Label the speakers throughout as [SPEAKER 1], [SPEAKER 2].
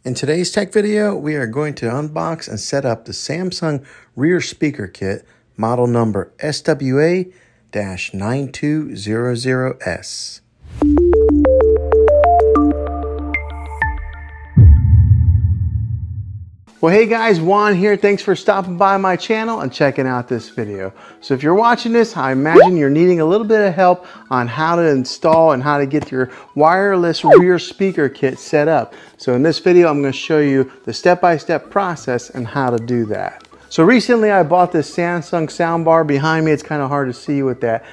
[SPEAKER 1] In today's tech video, we are going to unbox and set up the Samsung rear speaker kit, model number SWA 9200S. Well, hey guys, Juan here. Thanks for stopping by my channel and checking out this video. So if you're watching this, I imagine you're needing a little bit of help on how to install and how to get your wireless rear speaker kit set up. So in this video, I'm going to show you the step-by-step process and how to do that. So recently I bought this Samsung soundbar. Behind me, it's kind of hard to see with that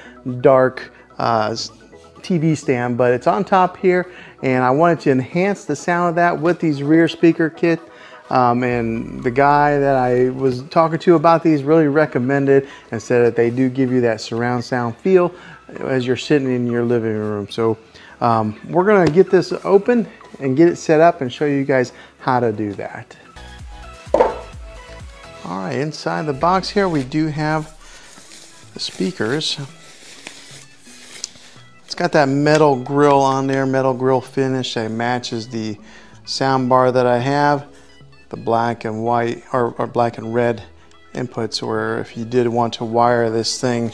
[SPEAKER 1] dark TV stand, but it's on top here, and I wanted to enhance the sound of that with these rear speaker kit. And the guy that I was talking to about these really recommended and said that they do give you that surround sound feel as you're sitting in your living room. So we're going to get this open and get it set up and show you guys how to do that. All right, inside the box here we do have the speakers. It's got that metal grill on there, metal grill finish that matches the sound bar that I have. The black and white or black and red inputs, or if you did want to wire this thing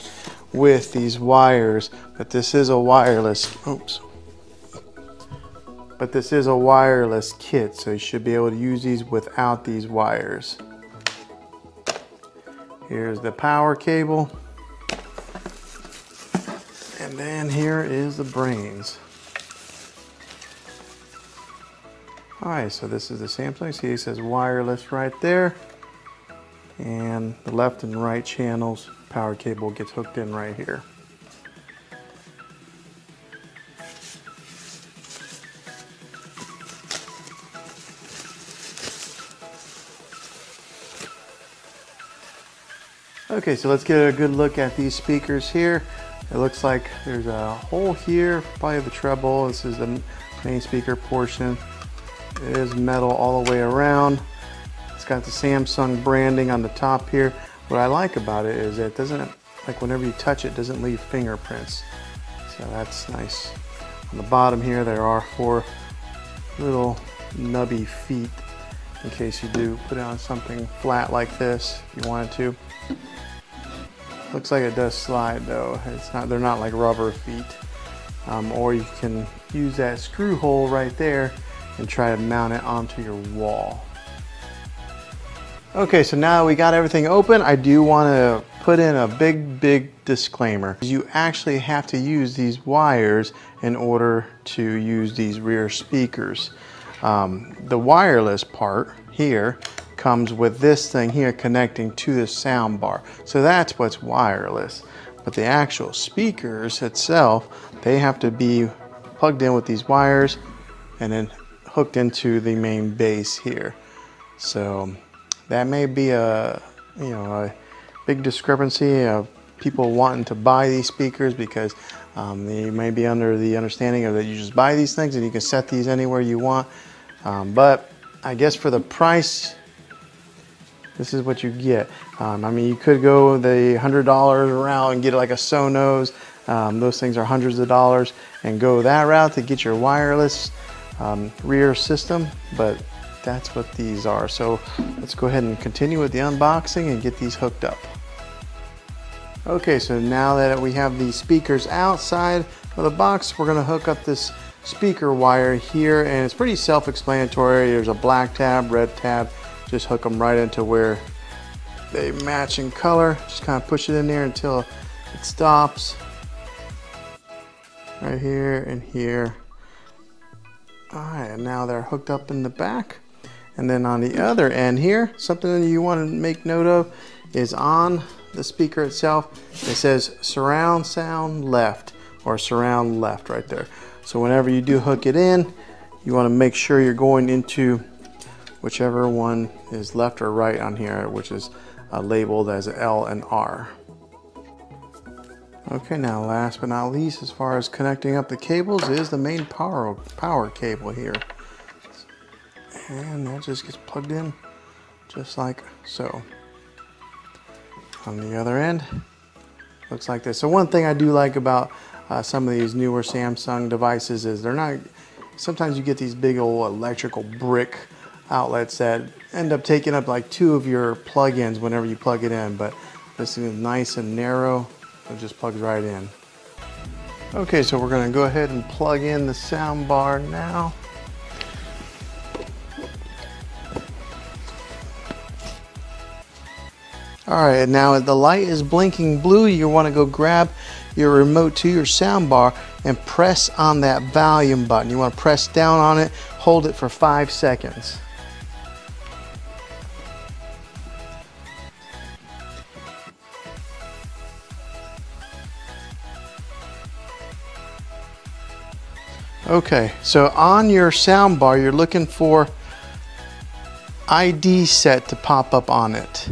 [SPEAKER 1] with these wires, but this is a wireless, but this is a wireless kit, so you should be able to use these without these wires. Here's the power cable, and then here is the brains. Alright, so this is the Samsung. See, it says wireless right there. And the left and right channels, power cable gets hooked in right here. Okay, so let's get a good look at these speakers here. It looks like there's a hole here, probably the treble. This is the main speaker portion. It is metal all the way around. It's got the Samsung branding on the top here. What I like about it is it doesn't, like whenever you touch it, it doesn't leave fingerprints. So that's nice. On the bottom here, there are 4 little nubby feet in case you do put it on something flat like this if you wanted to. Looks like it does slide though. It's not, they're not like rubber feet. Or you can use that screw hole right there and try to mount it onto your wall. Okay, so now we got everything open. I do want to put in a big disclaimer. You actually have to use these wires in order to use these rear speakers. The wireless part here comes with this thing here connecting to the sound bar. So that's what's wireless. But the actual speakers itself, they have to be plugged in with these wires and then hooked into the main base here. So that may be a big discrepancy of people wanting to buy these speakers because they may be under the understanding of that you just buy these things and you can set these anywhere you want. But I guess for the price, this is what you get. I mean, you could go the $100 route and get like a Sonos. Those things are hundreds of dollars, and go that route to get your wireless rear system, but that's what these are. So let's go ahead and continue with the unboxing and get these hooked up. Okay, so now that we have the speakers outside of the box, we're going to hook up this speaker wire here, and it's pretty self-explanatory. There's a black tab, red tab. Just hook them right into where they match in color. Just kind of push it in there until it stops. Right here and here. Alright, and now they're hooked up in the back. And then on the other end here, something that you want to make note of is on the speaker itself, it says surround sound left, or surround left right there. So whenever you do hook it in, you want to make sure you're going into whichever one is left or right on here, which is labeled as L and R. Okay, now last but not least, as far as connecting up the cables, is the main power cable here. And that just gets plugged in just like so. On the other end, looks like this. So one thing I do like about some of these newer Samsung devices is they're not, sometimes you get these big old electrical brick outlets that end up taking up like 2 of your plug-ins whenever you plug it in, but this is nice and narrow, so it just plugs right in. Okay, so we're going to go ahead and plug in the sound bar now. Alright, now the light is blinking blue. You want to go grab your remote to your sound bar and press on that volume button. You want to press down on it, hold it for 5 seconds. Okay, so on your sound bar, you're looking for ID set to pop up on it.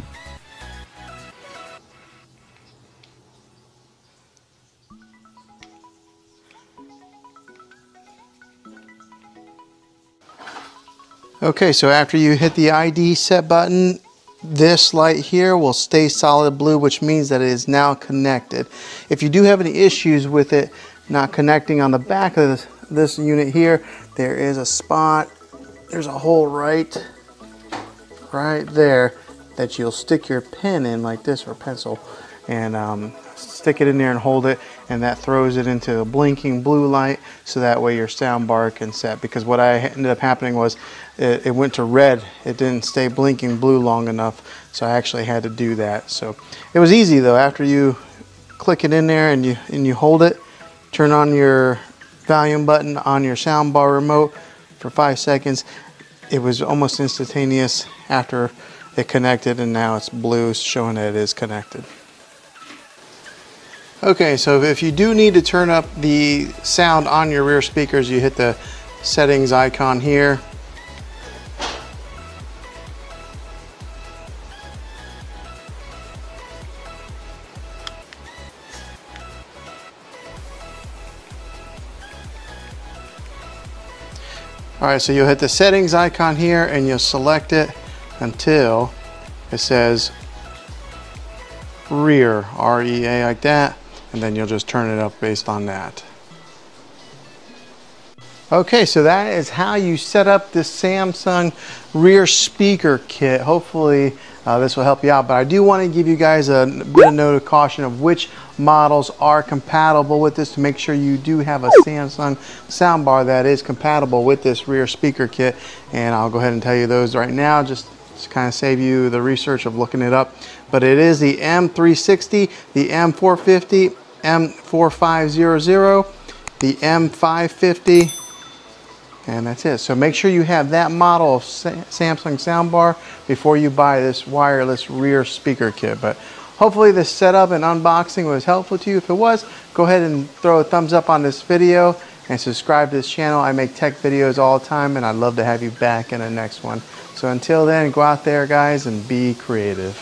[SPEAKER 1] Okay, so after you hit the ID set button, this light here will stay solid blue, which means that it is now connected. If you do have any issues with it not connecting on the back of this unit here, there is a spot, there's a hole right there that you'll stick your pen in like this, or pencil, and stick it in there and hold it, and that throws it into a blinking blue light, so that way your sound bar can set. Because what ended up happening was it went to red, it didn't stay blinking blue long enough, so I actually had to do that. So it was easy though. After you click it in there and you hold it, turn on your volume button on your sound bar remote for 5 seconds, it was almost instantaneous after it connected, and now it's blue, showing that it is connected. Okay, so if you do need to turn up the sound on your rear speakers, you hit the settings icon here. Alright, so you'll hit the settings icon here and you'll select it until it says rear, R-E-A, like that, and then you'll just turn it up based on that. Okay, so that is how you set up this Samsung rear speaker kit. Hopefully this will help you out, but I do want to give you guys a bit of note of caution of which models are compatible with this, to make sure you do have a Samsung soundbar that is compatible with this rear speaker kit, and I'll go ahead and tell you those right now, just to kind of save you the research of looking it up. But it is the M360, the M450, M4500, the M550, and that's it. So make sure you have that model of Samsung soundbar before you buy this wireless rear speaker kit. But hopefully this setup and unboxing was helpful to you. If it was, go ahead and throw a thumbs up on this video and subscribe to this channel. I make tech videos all the time, and I'd love to have you back in the next one. So until then, go out there guys and be creative.